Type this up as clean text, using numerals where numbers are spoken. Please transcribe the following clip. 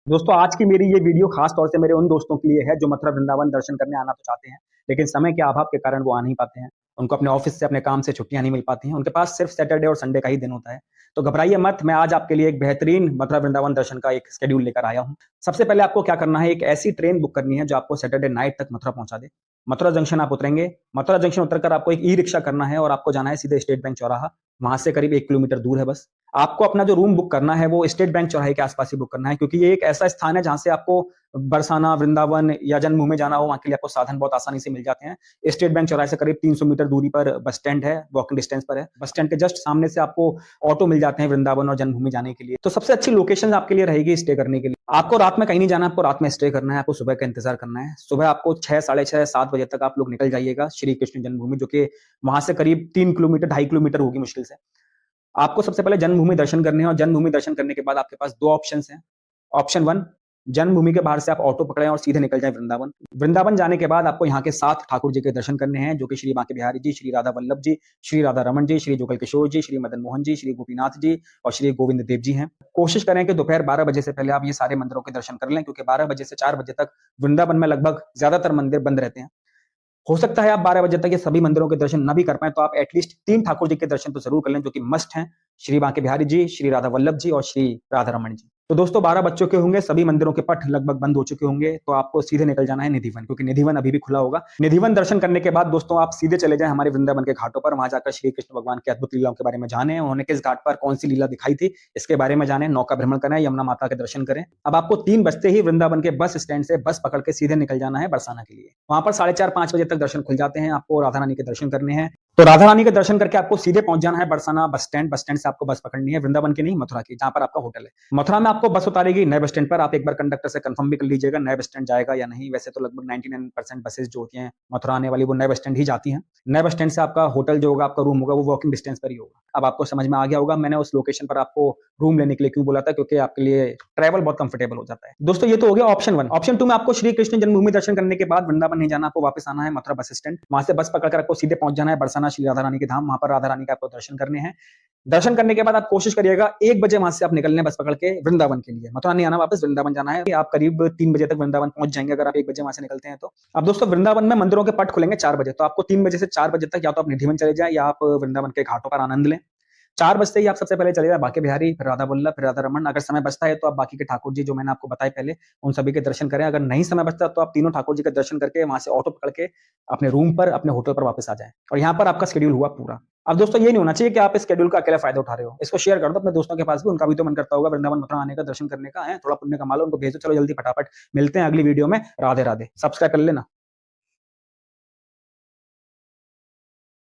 दोस्तों आज की मेरी ये वीडियो खास तौर से मेरे उन दोस्तों के लिए है जो मथुरा वृंदावन दर्शन करने आना तो चाहते हैं, लेकिन समय के अभाव के कारण वो आ नहीं पाते हैं। उनको अपने ऑफिस से अपने काम से छुट्टियां नहीं मिल पाती हैं। उनके पास सिर्फ सैटरडे और संडे का ही दिन होता है। तो घबराइए मत, मैं आज आपके लिए एक बेहतरीन मथुरा वृंदावन दर्शन का एक शेड्यूल लेकर आया हूँ। सबसे पहले आपको क्या करना है, एक ऐसी ट्रेन बुक करनी है जो आपको सैटरडे नाइट तक मथुरा पहुंचा दे। मथुरा जंक्शन आप उतरेंगे। मथुरा जंक्शन उतरकर आपको एक ई रिक्शा करना है और आपको जाना है सीधे स्टेट बैंक चौराहा। वहां से करीब 1 किलोमीटर दूर है बस। आपको अपना जो रूम बुक करना है वो स्टेट बैंक चौराहे के आसपास ही बुक करना है, क्योंकि ये एक ऐसा स्थान है जहां से आपको बरसाना, वृंदावन या जन्मभूमि जाना हो, वहां के लिए आपको साधन बहुत आसानी से मिल जाते हैं। स्टेट बैंक चौराहे से करीब 300 मीटर दूरी पर बस स्टैंड है, वॉकिंग डिस्टेंस पर है। बस स्टैंड के जस्ट सामने से आपको ऑटो मिल जाते हैं वृंदावन और जन्मभूमि जाने के लिए। तो सबसे अच्छी लोकेशन आपके लिए रहेगी स्टे करने के लिए। आपको रात में कहीं नहीं जाना, आपको रात में स्टे करना है, आपको सुबह का इंतजार करना है। सुबह आपको 6, साढ़े 6, 7 बजे तक आप लोग निकल जाइएगा श्री कृष्ण जन्मभूमि, जो कि वहां से करीब 3 किलोमीटर, 2.5 किलोमीटर होगी मुश्किल से। आपको सबसे पहले जन्मभूमि दर्शन करने हैं और जन्मभूमि दर्शन करने के बाद आपके पास दो ऑप्शन हैं। ऑप्शन वन, जन्मभूमि के बाहर से आप ऑटो पकड़ें और सीधे निकल जाएं वृंदावन। वृंदावन जाने के बाद आपको यहाँ के 7 ठाकुर जी के दर्शन करने हैं, जो कि श्री बांके बिहारी जी, श्री राधा वल्लभ जी, श्री राधा रमन जी, श्री जुगल किशोर जी, श्री मदन मोहन जी, श्री गोपीनाथ जी और श्री गोविंद देव जी हैं। कोशिश करें कि दोपहर 12 बजे से पहले आप ये सारे मंदिरों के दर्शन कर लें, क्योंकि 12 बजे से 4 बजे तक वृंदावन में लगभग ज्यादातर मंदिर बंद रहते हैं। हो सकता है आप 12 बजे तक ये सभी मंदिरों के दर्शन न भी कर पाएं, तो आप एटलीस्ट 3 ठाकुर जी के दर्शन तो जरूर कर लें, जो कि मस्ट हैं। श्री बांके बिहारी जी, श्री राधा वल्लभ जी और श्री राधा रमन जी। तो दोस्तों 12 बज चुके होंगे, सभी मंदिरों के पट लगभग बंद हो चुके होंगे, तो आपको सीधे निकल जाना है निधिवन, क्योंकि निधिवन अभी भी खुला होगा। निधिवन दर्शन करने के बाद दोस्तों आप सीधे चले जाएं हमारे वृंदावन के घाटों पर। वहां जाकर श्री कृष्ण भगवान की अद्भुत लीलाओं के बारे में जानें, उन्होंने किस घाट पर कौन सी लीला दिखाई थी इसके बारे में जानें, नौका भ्रमण करें, यमुना माता के दर्शन करें। अब आपको 3 बजते ही वृंदावन के बस स्टैंड से बस पकड़ के सीधे निकल जाना है बरसाना के लिए। वहां पर 4:30, 5 बजे तक दर्शन खुल जाते हैं। आपको राधा रानी के दर्शन करने हैं, तो राधा रानी के दर्शन करके आपको सीधे पहुंच जाना है Barsana bus stand. Bus stand से आपको बस पकड़नी है, वृंदावन की नहीं, मथुरा की, जहां पर आपका होटल है। मथुरा में आपको बस उतारेगी नए बस स्टैंड पर। आप एक बार कंडक्टर से कंफर्म भी कर लीजिएगा नए बस स्टैंड जाएगा या नहीं। वैसे तो लगभग 99% बसेस जो होती हैं मथुरा आने वाली वो नए बस स्टैंड ही जाती हैं। नए बस स्टैंड से आपका होटल जो होगा, आपका रूम होगा, वो वॉकिंग डिस्टेंस पर ही होगा। अब आपको समझ में आ गया होगा मैंने उस लोकेशन पर आपको रूम लेने के लिए क्यों बोला था, क्योंकि आपके लिए ट्रैवल बहुत कंफर्टेबल हो जाता है। दोस्तों ये तो हो गया ऑप्शन 1। ऑप्शन 2 में आपको श्री कृष्ण जन्मभूमि दर्शन करने के बाद वृंदावन नहीं जाना, आपको वापस आना है मथुरा बस स्टैंड। वहां से बस पकड़कर आपको सीधे पहुंच जाना है बरसाना श्री राधा रानी के धाम। वहां पर राधा रानी के आपको दर्शन करने हैं। दर्शन करने के बाद आप कोशिश करिएगा 1 बजे वहां से आप निकलने बस पकड़ के वृंदावन के लिए। मथुरा नहीं आना, वापस वृंदावन जाना है। आप करीब 3 बजे तक वृंदावन पहुंच जाएंगे अगर आप 1 बजे वहां से निकलते हैं तो। अब दोस्तों वृंदावन में मंदिरों के पट खुलेंगे 4 बजे, तो आपको 3 बजे से 4 बजे तक या तो आप निधिवन चले जाएं या आप वृंदावन के घाटों पर आनंद लें। 4 बजते ही आप सबसे पहले चले जाए बांके बिहारी, फिर राधा वल्लभ, फिर राधा रमन। अगर समय बचता है तो आप बाकी के ठाकुर जी जो मैंने आपको बताए पहले, उन सभी के दर्शन करें। अगर नहीं समय बचता तो आप तीनों ठाकुर जी के दर्शन करके वहां से ऑटो पकड़ के अपने रूम पर, अपने होटल पर वापस आ जाएं। और यहाँ पर आपका शेड्यूल हुआ पूरा। अब दोस्तों ये नहीं होना चाहिए कि आप इस शेड्यूल का अकेला फायदा उठा रहे हो। इसको शेयर कर दो अपने दोस्तों के पास भी, उनका भी तो मन करता होगा वृंदावन मथुरा आने का, दर्शन करने का है, थोड़ा पुण्य कमा लो, उनको भेजो। चलो जल्दी फटाफट मिलते हैं अगली वीडियो में। राधे राधे। सब्सक्राइब कर लेना।